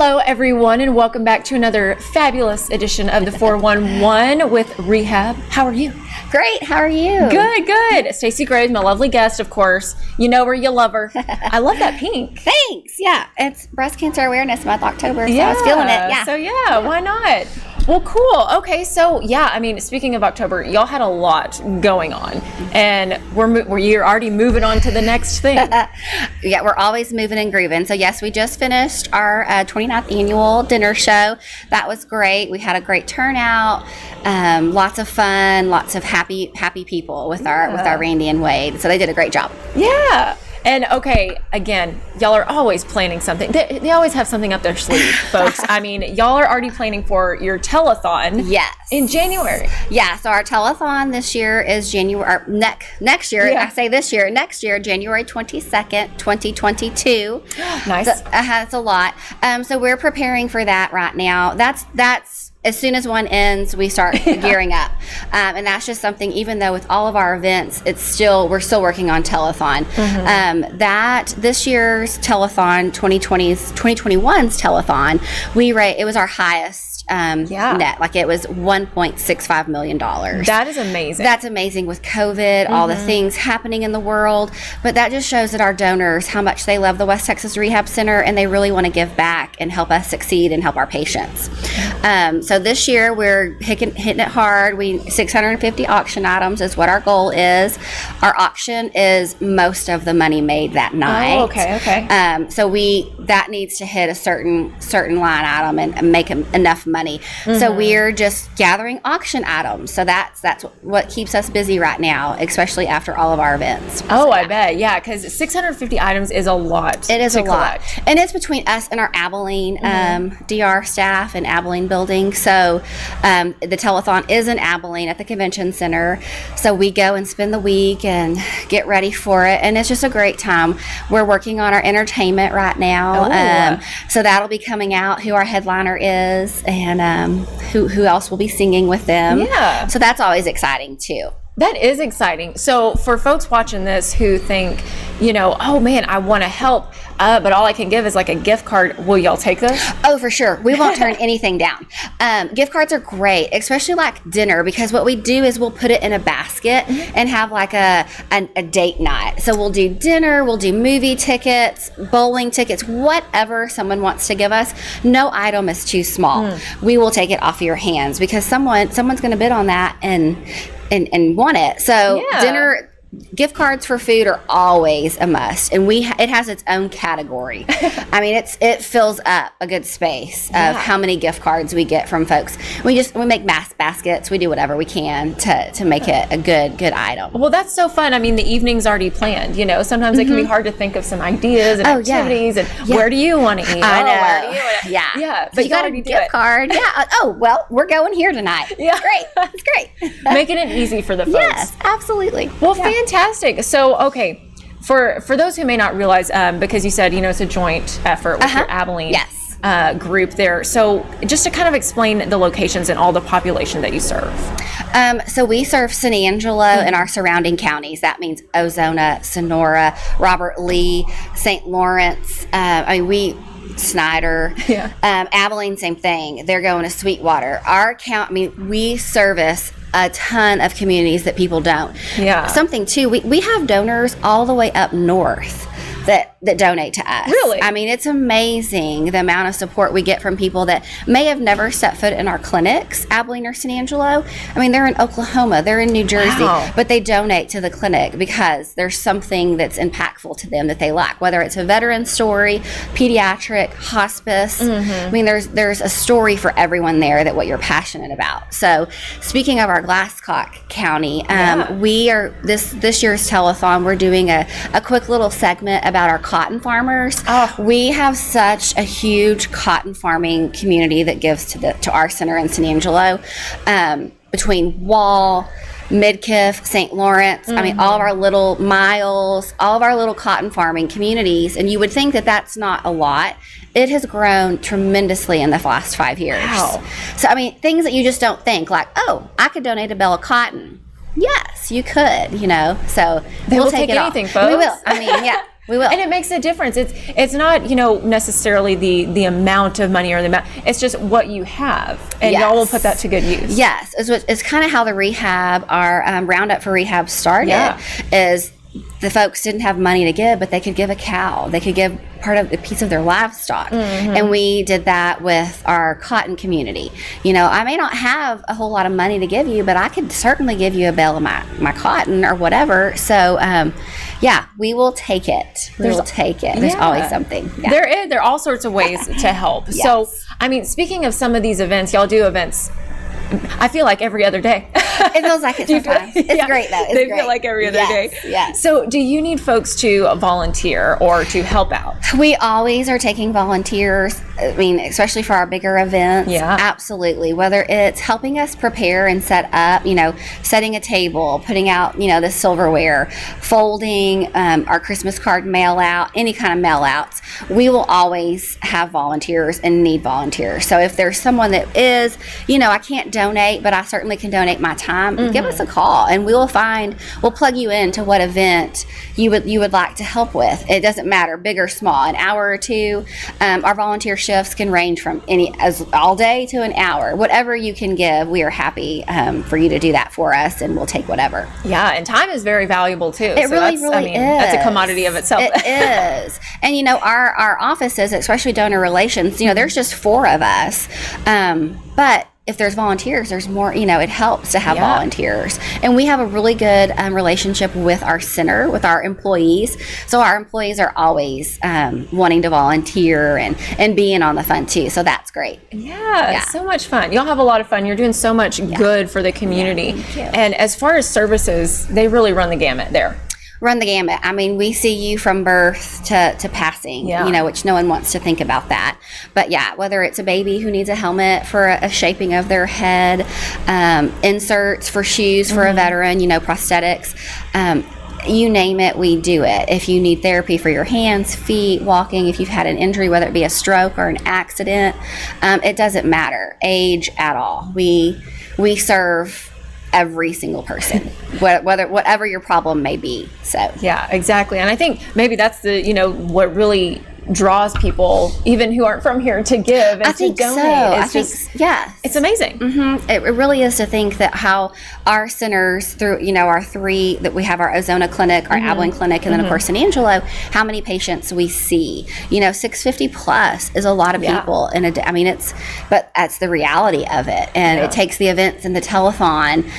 Hello, everyone, and welcome back to another fabulous edition of the 411 with Rehab. How are you? Great. How are you? Good, good. Stacy Greaves, my lovely guest, of course. You know her, you love her. I love that pink. Thanks. Yeah, it's Breast Cancer Awareness Month, October, so I was feeling it. Yeah. So, why not? Well, cool. Okay, so, I mean, speaking of October, y'all had a lot going on, and you're already moving on to the next thing. Yeah, we're always moving and grooving. So, yes, we just finished our 29th annual dinner show. That was great. We had a great turnout, lots of fun, lots of happy people with our Randy and Wade. So they did a great job. Yeah. And okay, again, y'all are always planning something. They always have something up their sleeve, folks. I mean, y'all are already planning for your telethon. Yes. In January. Yeah, so our telethon this year is January, next year, I say this year, next year, January 22nd, 2022. Nice. So, that's a lot. So we're preparing for that right now. That's as soon as one ends, we start gearing up. And that's just something, even though with all of our events, we're still working on telethon. Mm-hmm. That this year's telethon, 2021's telethon, it was our highest net. Like it was $1.65 million. That is amazing. That's amazing with COVID, all the things happening in the world. But that just shows that our donors, how much they love the West Texas Rehab Center, and they really want to give back and help us succeed and help our patients. So this year we're hitting it hard. 650 auction items is what our goal is. Our auction is most of the money made that night. Oh, okay. So that needs to hit a certain line item and make enough money. So we're just gathering auction items. So that's what keeps us busy right now, especially after all of our events. I bet. Yeah, because 650 items is a lot. It is a lot. And it's between us and our Abilene DR staff and Abilene building. So the telethon is in Abilene at the convention center. So we go and spend the week and get ready for it. And it's just a great time. We're working on our entertainment right now. So that'll be coming out, who our headliner is and who else will be singing with them. Yeah. So that's always exciting too. That is exciting. So for folks watching this who think, oh man, I want to help, but all I can give is like a gift card, will y'all take those? Oh, for sure. We won't turn anything down. Gift cards are great, especially like dinner, because what we do is we'll put it in a basket and have like a date night. So we'll do dinner, we'll do movie tickets, bowling tickets, whatever someone wants to give us. No item is too small. We will take it off of your hands because someone's going to bid on that and want it. So dinner, gift cards for food are always a must, and it has its own category. I mean, it fills up a good space of how many gift cards we get from folks. We make mass baskets. We do whatever we can to make it a good item. Well, that's so fun. I mean, the evening's already planned. Sometimes it can be hard to think of some ideas and activities and where do you want to eat? I know. Where do you want to? Yeah. But you got a gift card. Yeah. Oh, well, we're going here tonight. Yeah. Great. It's great. Making it easy for the folks. Yes, absolutely. Well, fantastic. So, okay, for those who may not realize, because you said, it's a joint effort with your Abilene group there. So just to kind of explain the locations and all the population that you serve. So we serve San Angelo and our surrounding counties. That means Ozona, Senora, Robert Lee, St. Lawrence. Snyder, Abilene, same thing. They're going to Sweetwater. We service a ton of communities that people don't. Yeah. Something too, we have donors all the way up north that donate to us. Really? I mean, it's amazing the amount of support we get from people that may have never set foot in our clinics, Abilene or San Angelo. I mean, they're in Oklahoma, they're in New Jersey, but they donate to the clinic because there's something that's impactful to them that they lack, whether it's a veteran story, pediatric, hospice. I mean, there's a story for everyone there that what you're passionate about. So speaking of our Glasscock County, we are, this year's telethon, we're doing a quick little segment about our cotton farmers. We have such a huge cotton farming community that gives to our center in San Angelo, between Wall, Midkiff, St. Lawrence. I mean, all of our little miles, all of our little cotton farming communities. And you would think that that's not a lot. It has grown tremendously in the last 5 years. Wow. So, I mean, things that you just don't think, like, I could donate a bale of cotton. Yes, you could, So we'll take it anything, all. folks. We will. I mean, We will. And it makes a difference. It's not, necessarily the amount of money or the amount. It's just what you have. And y'all will put that to good use. Yes. It's kind of how the rehab, our Roundup for Rehab started, is the folks didn't have money to give, but they could give a cow. They could give part of a piece of their livestock. And we did that with our cotton community. I may not have a whole lot of money to give you, but I could certainly give you a bale of my cotton or whatever. So, we will take it. There's always something. Yeah. There are all sorts of ways to help. Yes. So, speaking of some of these events, y'all do events, I feel like every other day. It feels like it sometimes. It's great, though. They feel like every other day. Yes. So do you need folks to volunteer or to help out? We always are taking volunteers. Especially for our bigger events. Yeah. Absolutely. Whether it's helping us prepare and set up, setting a table, putting out, the silverware, folding our Christmas card mail out, any kind of mail outs, we will always have volunteers and need volunteers. So if there's someone that is, I can't donate, but I certainly can donate my time, give us a call and we'll plug you into what event you would like to help with. It doesn't matter, big or small, an hour or two. Our volunteer shifts can range from all day to an hour. Whatever you can give, we are happy for you to do that for us, and we'll take whatever. Yeah, and time is very valuable too. It really is. That's a commodity of itself. It is. And our offices, especially donor relations, there's just 4 of us. But if there's volunteers, there's more, it helps to have volunteers. And we have a really good relationship with our center, with our employees. So our employees are always wanting to volunteer and be in on the fun too. So that's great. Yeah, so much fun. Y'all have a lot of fun. You're doing so much good for the community. Thank you. And as far as services, they really run the gamut there. Run the gamut. We see you from birth to passing, which no one wants to think about that. But whether it's a baby who needs a helmet for a shaping of their head, inserts for shoes for a veteran, prosthetics, you name it, we do it. If you need therapy for your hands, feet, walking, if you've had an injury, whether it be a stroke or an accident, it doesn't matter, age at all. We serve every single person, whatever your problem may be. So yeah, exactly. And I think maybe that's what really draws people, even who aren't from here, to give and to donate. It's amazing. It really is to think that how our centers through, our 3, that we have our Ozona Clinic, our Abilene Clinic, and then of course San Angelo, how many patients we see. 650 plus is a lot of people in a day. But that's the reality of it. And it takes the events and the telethon,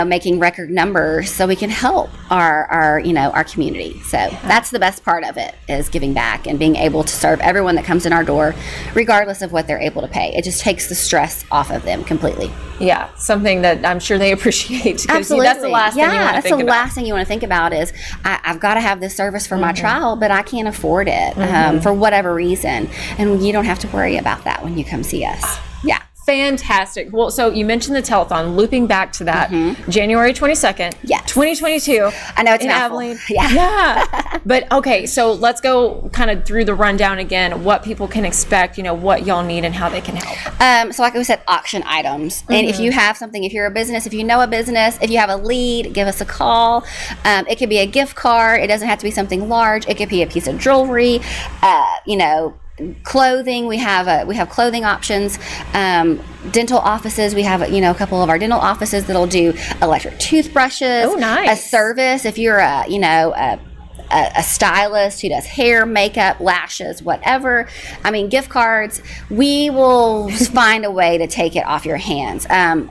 making record numbers so we can help our community. So that's the best part of it, is giving back and being able to serve everyone that comes in our door, regardless of what they're able to pay. It just takes the stress off of them completely. Yeah, something that I'm sure they appreciate. Absolutely. That's the last thing you want to think about. That's the last thing you want to think about is, I've got to have this service for my child, but I can't afford it for whatever reason. And you don't have to worry about that when you come see us. Yeah. Fantastic. Well, so you mentioned the telethon. Looping back to that, January 22nd, 2022. I know it's in mouthful. Abilene. Yeah. But okay, so let's go kind of through the rundown again. What people can expect, what y'all need and how they can help. So like we said, auction items. And if you have something, if you're a business, if you know a business, if you have a lead, give us a call. It could be a gift card. It doesn't have to be something large. It could be a piece of jewelry. Clothing, we have clothing options. Dental offices, we have a couple of our dental offices that'll do electric toothbrushes. Oh, nice. A service if you're a stylist who does hair, makeup, lashes, whatever. Gift cards. We will find a way to take it off your hands.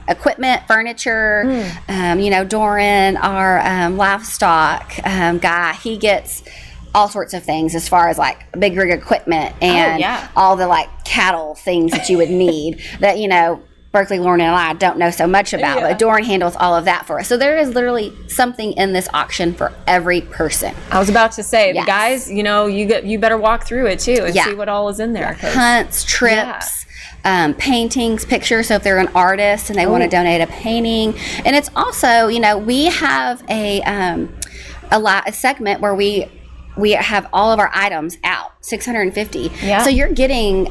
Equipment, furniture. Doran, our livestock guy, he gets all sorts of things as far as like big rig equipment and all the like cattle things that you would need that, Berkeley, Lauren, and I don't know so much about, but Doran handles all of that for us. So there is literally something in this auction for every person. I was about to say, the guys, you better walk through it too and see what all is in there. Hunts, trips, paintings, pictures. So if they're an artist and they want to donate a painting, and it's also, we have a segment where we we have all of our items out, 650. Yeah. So you're getting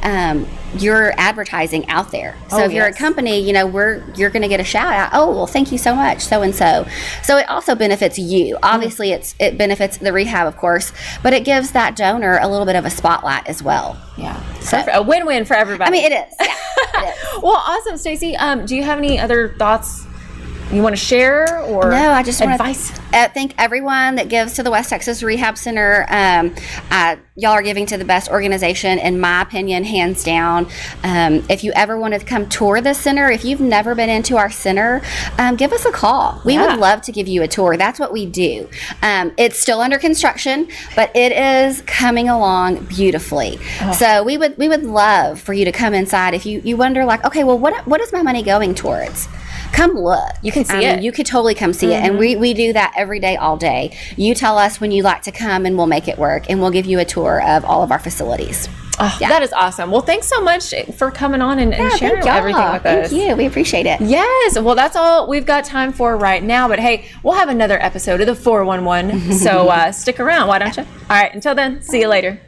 your advertising out there. So if you're a company, you know, you're going to get a shout out. Oh, well, thank you so much, so and so. So it also benefits you. Obviously, it benefits the rehab, of course, but it gives that donor a little bit of a spotlight as well. Yeah, so a win-win for everybody. I mean, it is. Yeah, it is. Well, awesome, Stacy. Do you have any other thoughts you want to share, or no? I just advice. Thank everyone that gives to the West Texas Rehab Center. Y'all are giving to the best organization, in my opinion, hands down. If you ever want to come tour the center, if you've never been into our center, give us a call. We would love to give you a tour. That's what we do. It's still under construction, but it is coming along beautifully. So we would love for you to come inside. If you wonder, like, okay, well, what is my money going towards? Come look. You can see it. You could totally come see it. And we do that every day, all day. You tell us when you'd like to come and we'll make it work. And we'll give you a tour of all of our facilities. That is awesome. Well, thanks so much for coming on and sharing everything with us. Thank you. We appreciate it. Yes. Well, that's all we've got time for right now. But hey, we'll have another episode of the 411. So stick around. Why don't you? All right. Until then, see you later.